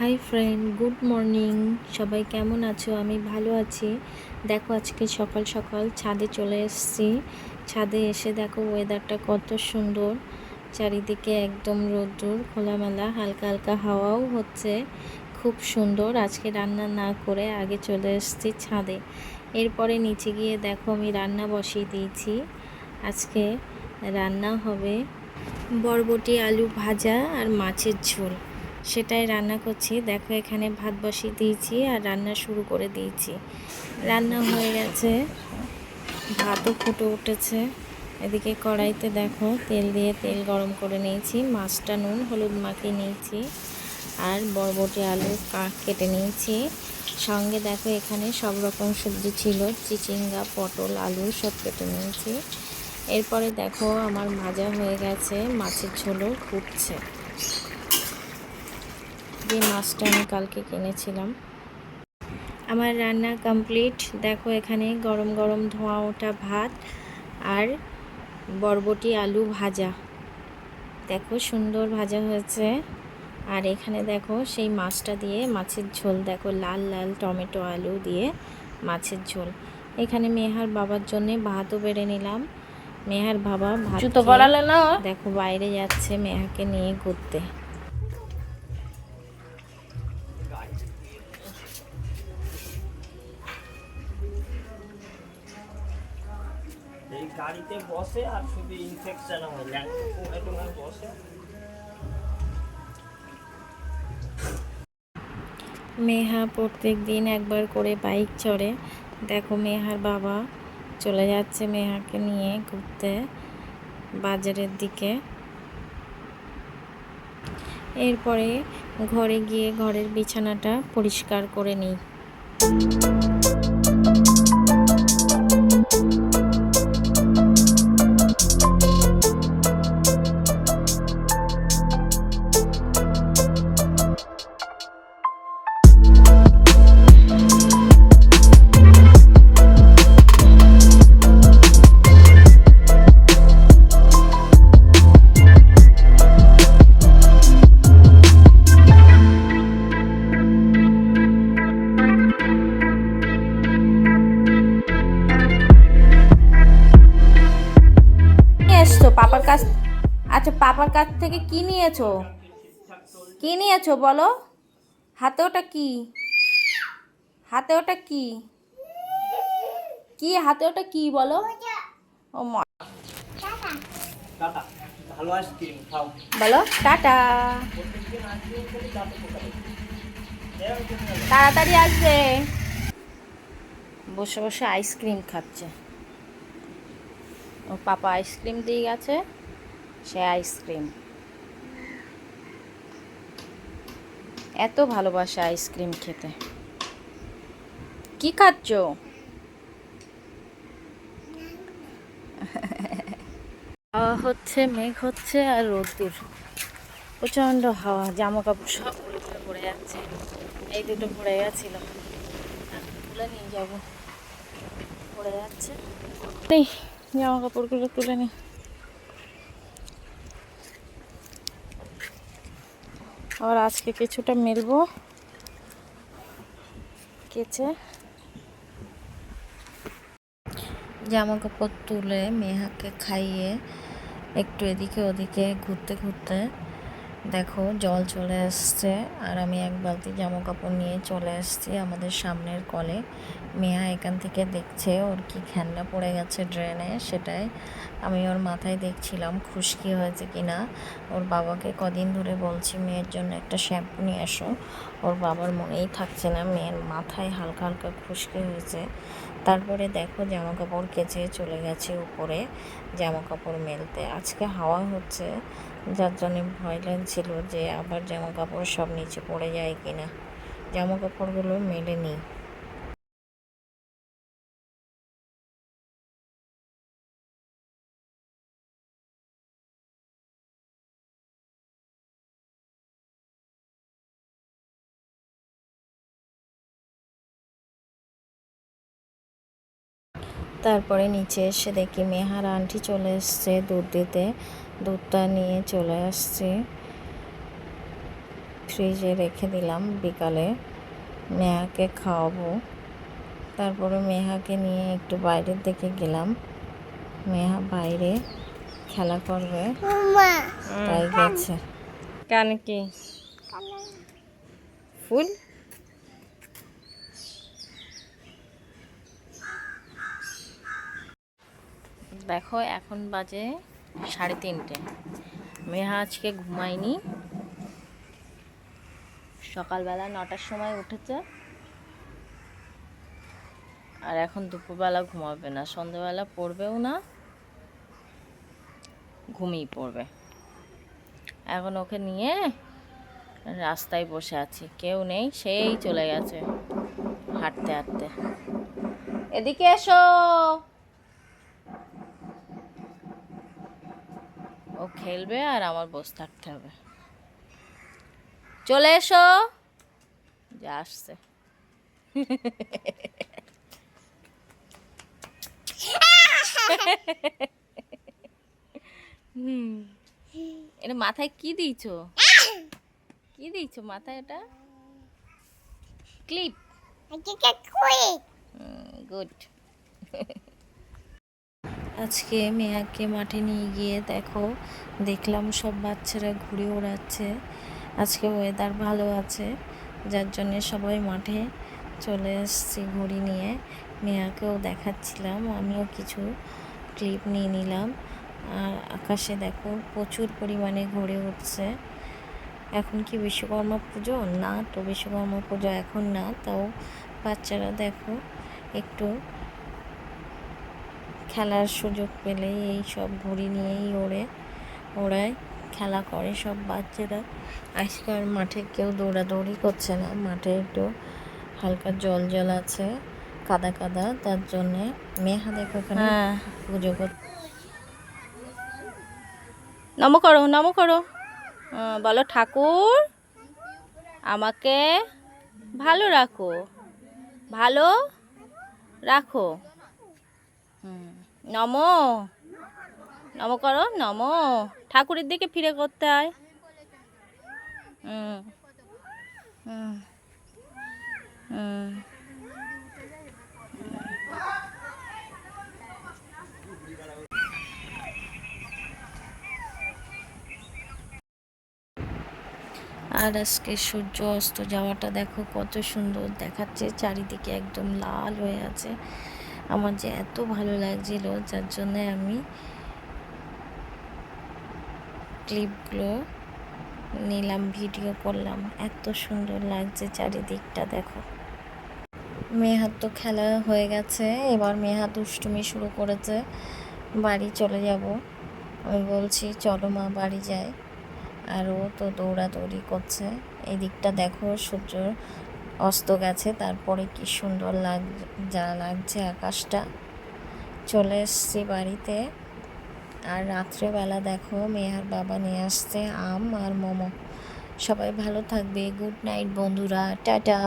Hi friend, good morning. সবাই কেমন আছো? আমি ভালো আছি। দেখো আজকে সকাল সকাল ছাদে চলে এসেছি। ছাদে এসে দেখো ওয়েদারটা কত সুন্দর, চারিদিকে একদম রোদ্দুর, খোলামেলা, হালকা হালকা হাওয়াও হচ্ছে, খুব সুন্দর। আজকে রান্না না করে আগে চলে এসেছি ছাদে। এরপরে নিচে গিয়ে দেখো আমি রান্না বসিয়ে দিয়েছি। আজকে রান্না হবে বরবটি আলু ভাজা আর মাছের ঝোল, সেটাই রান্না করছি। দেখো এখানে ভাত বসিয়ে দিয়েছি আর রান্না শুরু করে দিয়েছি। রান্না হয়ে গেছে, ভাতও ফুটে উঠেছে। এদিকে কড়াইতে দেখো তেল দিয়ে তেল গরম করে নিয়েছি, মাছটা নুন হলুদ মাখিয়ে নিয়েছি আর বরবটি আলু কেটে নিয়েছি। সঙ্গে দেখো এখানে সব রকম সবজি ছিল, চিচিঙ্গা পটল আলু সব কেটে নিয়েছি। এরপরে দেখো আমার ভাজা হয়ে গেছে, মাছের ঝোলও ফুটছে। যে মাছটা আমি কালকে কিনেছিলাম। আমার রান্না কমপ্লিট। দেখো এখানে গরম গরম ধোঁয়া ওঠা ভাত আর বরবটি আলু ভাজা, দেখো সুন্দর ভাজা হয়েছে। আর এখানে দেখো সেই মাছটা দিয়ে মাছের ঝোল, দেখো লাল লাল টমেটো আলু দিয়ে মাছের ঝোল। এখানে মেহার বাবার জন্যে ভাতও বেড়ে নিলাম। মেহার বাবা ভাত দেখো বাইরে যাচ্ছে মেহাকে নিয়ে ঘুরতে। এই গাড়িতে বসে আর শুধু ইনফেকশন হয়, ল্যান্ড বসে। মেহা প্রত্যেক দিন একবার করে বাইক চড়ে। দেখো মেহার বাবা চলে যাচ্ছে মেহাকে নিয়ে ঘুরতে বাজারের দিকে। এরপরে ঘরে গিয়ে ঘরের বিছানাটা পরিষ্কার করে নিই। পাপার কাছ, আচ্ছা পাপার কাছ থেকে কি নিয়েছো? কি নিয়েছো বলো? হাতে ওটা কি? হাতে ওটা কি? কি হাতে ওটা কি বলো? ও মা, ভালো আইসক্রিম খাও। বলো টাটা, তাড়াতাড়ি আসবে। বসে বসে আইসক্রিম খাচ্ছে। ও পাপা আইসক্রিম দিয়ে গেছে, সে আইসক্রিম এত ভালোবাসে আইসক্রিম খেতে। কি খাচ্ছ? হাওয়া হচ্ছে, মেঘ হচ্ছে আর রোদ্দুর, প্রচণ্ড হাওয়া। জামা কাপড় সব উড়ে পড়ে যাচ্ছে। এই দুটো পড়ে গেছিল, তুলে নিয়ে যাবো, পড়ে যাচ্ছে। এই জামা কাপড়গুলো তুলে নিই। আবার আজকে কিছুটা মেলবো কেচে। জামা কাপড় তুলে মেহাকে খাইয়ে একটু এদিকে ওদিকে ঘুরতে ঘুরতে দেখো জল চলে আসছে আর আমি এক বালতি জামা কাপড় নিয়ে চলে আসছি আমাদের সামনের কলে। মেয়া এখান থেকে দেখছে ওর কি খেলনা পড়ে গেছে ড্রেনে, সেটাই আমি ওর মাথায় দেখছিলাম খুশকি হয়েছে কিনা। ওর বাবাকে কদিন ধরে বলছি মেয়ের জন্য একটা শ্যাম্পু নিয়ে আসো, ওর বাবার মনেই থাকছে না, মেয়ের মাথায় হালকা হালকা খুশকি হয়েছে। তারপরে দেখো জামা কাপড় কেচে চলে গেছে উপরে জামা কাপড় মেলতে। আজকে হাওয়া হচ্ছে, যার জন্য ভয় লাগছিল যে আবার জামা কাপড় সব নিচে পড়ে যায় কিনা। জামা কাপড়গুলো মেলে নিই। তারপরে নিচে এসে দেখি মেহার আন্টি চলে এসছে দুধ দিতে, দুধটা নিয়ে চলে আসছে। ফ্রিজে রেখে দিলাম, বিকালে মেহাকে খাওয়াবো। তারপরে মেহাকে নিয়ে একটু বাইরের দিকে গেলাম, মেহা বাইরে খেলা করবে তাই গেছে। কানে কি ফুল? দেখো এখন বাজে 3:30। মেহা আজকে ঘুমায়নি, সকালবেলা 9টার সময় উঠেছে, আর এখন দুপুরবেলা ঘুমাবে না, সন্ধ্যাবেলা পড়বেও না, ঘুমিয়ে পড়বে। এখন ওকে নিয়ে রাস্তায় বসে আছি, কেউ নেই, সেই চলে গেছে হাঁটতে হাঁটতে। এদিকে এসো, ও খেলবে আর আমার বসে থাকতে হবে। চলে এসো, যা আসছে। এটা মাথায় কি দিয়েছো? কি দিয়েছো মাথায়? এটা ক্লিপ। গুড। আজকে মেয়াকে মাঠে নিয়ে গিয়ে দেখলাম সব বাচ্চারা ঘুরে ওড়াচ্ছে। আজকে ওয়েদার ভালো আছে, যার জন্যে সবাই মাঠে চলে এসেছি ঘুড়ি নিয়ে। মেয়াকেও দেখাচ্ছিলাম, আমিও কিছু ক্লিপ নিয়ে নিলাম। আর আকাশে দেখো প্রচুর পরিমাণে ঘুরে উঠছে। এখন কি বিশ্বকর্মা পুজো? না তো, বিশ্বকর্মা পুজো এখন না, তাও বাচ্চারা দেখো একটু খেলার সুযোগ পেলে এই সব ঘুড়ি নিয়েই ওড়ায় খেলা করে সব বাচ্চারা। আজকে আর মাঠে কেউ দৌড়াদৌড়ি করছে না, মাঠে একটু হালকা জল জল আছে, কাদা কাদা, তার জন্যে মেহা দেখো ওখানে পুজো করছে। নম করো, নম করো, বলো ঠাকুর আমাকে ভালো রাখো, ভালো রাখো। নম, নম করো, নম। ঠাকুরের দিকে ফিরে করতে হয়। হুম হুম হুম। আর আজকে সূর্য অস্ত যাওয়াটা দেখো কত সুন্দর দেখাচ্ছে, চারিদিকে একদম লাল হয়ে আছে। আমার যে এত ভালো লাগছিল, যার জন্যে আমি ক্লিপগুলো নিলাম, ভিডিও করলাম। এত সুন্দর লাগছে চারিদিকটা দেখো। মেহার তো খেলা হয়ে গেছে, এবার মেহা দুষ্টুমি শুরু করেছে, বাড়ি চলে যাব। আমি বলছি চলো মা বাড়ি যাই, আর ও তো দৌড়াদৌড়ি করছে। এই দিকটা দেখো সূর্য অস্ত গেছে, তারপরে কি সুন্দর লাগছে আকাশটা। চলে এসছি বাড়িতে। আর রাত্রেবেলা দেখো মেহার বাবা নিয়ে আসছে আম আর মোমো। সবাই ভালো থাকবে, গুড নাইট বন্ধুরা, টাটা।